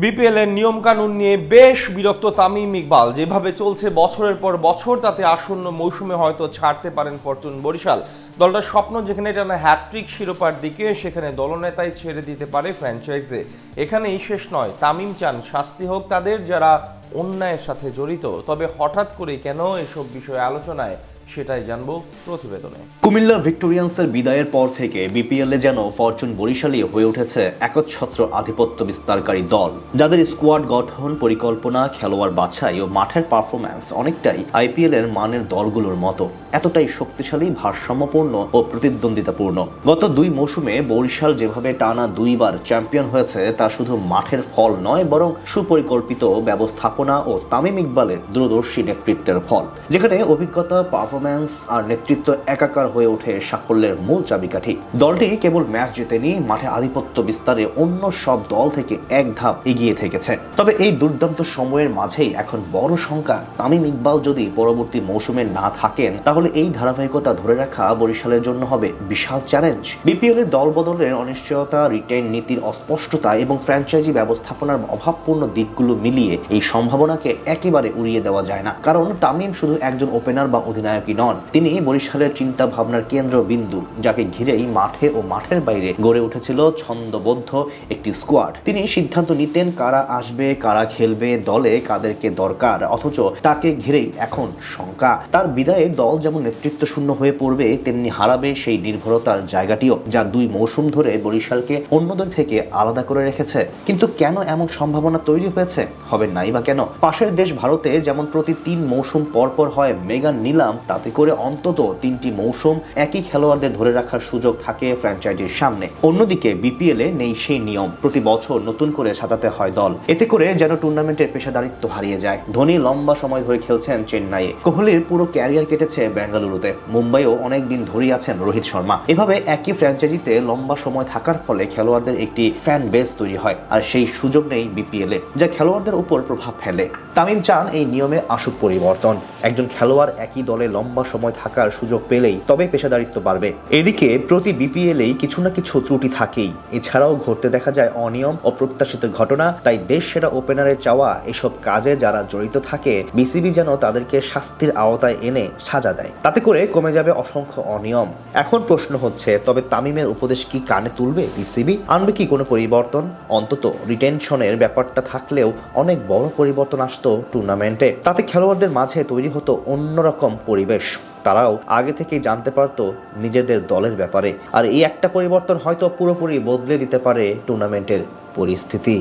BPL এর নিয়মকানুন নিয়ে বেশ বিরক্ত তামিম ইকবাল। যেভাবে চলছে বছরের পর বছর, তাতে আসন্ন মৌসুমে হয়তো ছাড়তে পারেন ফরচুন বরিশাল। দলটার স্বপ্ন যেখানে টানা হ্যাট্রিক শিরোপার দিকে, সেখানে দলনেতাই ছেড়ে দিতে পারে ফ্র্যাঞ্চাইজে। এখানেই শেষ নয়, তামিম চান শাস্তি হোক তাদের যারা অন্যায়ের সাথে জড়িত। তবে হঠাৎ করে কেন এসব বিষয়ে আলোচনায়, সেটাই জানবো প্রতিবেদনে। কুমিল্লা ভিক্টোরিয়ান্সের বিদায়ের পর থেকে বিপিএল এ যেন ফরচুন বরিশালই হয়ে উঠেছে একচ্ছত্র আধিপত্য বিস্তারকারী দল, যাদের স্কোয়াড গঠন, পরিকল্পনা, খেলোয়াড় বাছাই ও মাঠের পারফরম্যান্স অনেকটাই আইপিএল এর মানের দলগুলোর মতো, এতটাই শক্তিশালী, ভারসাম্যপূর্ণ ও প্রতিদ্বন্দ্বিতাপূর্ণ। গত 2 মৌসুমে বরিশাল যেভাবে টানা 2বার চ্যাম্পিয়ন হয়েছে, তা শুধু মাঠের ফল নয়, বরং সুপরিকল্পিত ব্যবস্থাপনা ও তামিম ইকবালের দূরদর্শী নেতৃত্বের ফল, যেখানে অভিজ্ঞতা, পারফরম্যান্স আর নেতৃত্ব একাকার হয়ে ওঠে সাফল্যের মূল চাবিকাঠি। দলটি কেবল ম্যাচ জেতেনি, মাঠে আধিপত্য বিস্তারে অন্য সব দল থেকে এক ধাপ এগিয়ে থেকেছে। তবে এই দুর্দান্ত সময়ের মাঝেই এখন বড় শঙ্কা, তামিম ইকবাল যদি পরবর্তী মৌসুমে না থাকেন, তাহলে এই ধারাবাহিকতা ধরে রাখা বরিশালের জন্য হবে বিশাল চ্যালেঞ্জ। বিপিএল এর দল বদলের অনিশ্চয়তা, রিটেইন নীতির অস্পষ্টতা এবং ফ্র্যাঞ্চাইজি ব্যবস্থাপনার অভাবপূর্ণ দিকগুলো মিলিয়ে এই সম্ভাবনাকে একেবারে উড়িয়ে দেওয়া যায় না। কারণ তামিম শুধু একজন ওপেনার বা অধিনায়কই নন, তিনি বরিশালের চিন্তা ভাবনার কেন্দ্রবিন্দু, যাকে ঘিরেই মাঠে ও মাঠের বাইরে গড়ে উঠেছিল ছন্দবদ্ধ একটি স্কোয়াড। তিনি সিদ্ধান্ত নিতেন কারা আসবে, কারা খেলবে, দলে কাদেরকে দরকার, অথচ তাকে ঘিরেই এখন শঙ্কা। তার বিদায়ে দল যেমন নেতৃত্ব শূন্য হয়ে পড়বে, তেমনি হারাবে সেই নির্ভরতার জায়গাটিও, যা 2 মৌসুম ধরে বরিশালকে অন্যদের থেকে আলাদা করে রেখেছে। কিন্তু কেন এমন সম্ভাবনা তৈরি হয়েছে, হবে নাই বা কেন? পাশের দেশ ভারতে যেমন প্রতি 3 মৌসুম পর পর হয় মেগা নিলাম, তাতে করে অন্তত 3টি মৌসুম একই খেলোয়াড়দের ধরে রাখার সুযোগ থাকে ফ্র্যাঞ্চাইজির সামনে। অন্যদিকে বিপিএল এ নেই সেই নিয়ম, প্রতি বছর নতুন করে সাজাতে হয় দল। এতে করে যেন টুর্নামেন্টের পেশাদারিত্ব হারিয়ে যায়। ধোনি লম্বা সময় ধরে খেলছেন চেন্নাইয়ে, কোহলির পুরো ক্যারিয়ার কেটেছে বেঙ্গালুরুতে, মুম্বাইও অনেক দিন ধরেই আছেন রোহিত শর্মা। এভাবে একই ফ্র্যাঞ্চাইজিতে লম্বা সময় থাকার ফলে খেলোয়াড়দের একটি ফ্যান বেস তৈরি হয়, আর সেই সুযোগ নেই বিপিএল এ, যা খেলোয়াড়দের উপর প্রভাব ফেলে। তামিম চান এই নিয়মে আসুক পরিবর্তন। একজন খেলোয়াড় একই দলে লম্বা সময় থাকার সুযোগ পেলেই তবে পেশাদারিত্ব বাড়বে। এদিকে প্রতি বিপিএলেই কিছু না কিছু ত্রুটি থাকেই, এছাড়াও ঘটতে দেখা যায় অনিয়ম, অপ্রত্যাশিত ঘটনা। তাই দেশ সেরা ওপেনারের চাওয়া, এসব কাজে যারা জড়িত থাকে, বিসিবি যেন তাদেরকে শাস্তির আওতায় এনে সাজা দেয়, তাতে করে কমে যাবে অসংখ্য অনিয়ম। এখন প্রশ্ন হচ্ছে, তবে তামিমের উপদেশ কি কানে তুলবে বিসিবি? আনবে কি কোনো পরিবর্তন? অন্তত রিটেনশনের ব্যাপারটা থাকলেও অনেক বড় পরিবর্তন আসতো টুর্নামেন্টে। তাতে খেলোয়াড়দের মাঝে তৈরি হতো অন্যরকম পরিবেশ, তারাও আগে থেকেই জানতে পারতো নিজেদের দলের ব্যাপারে। আর এই একটা পরিবর্তন হয়তো পুরোপুরি বদলে দিতে পারে টুর্নামেন্টের পরিস্থিতি।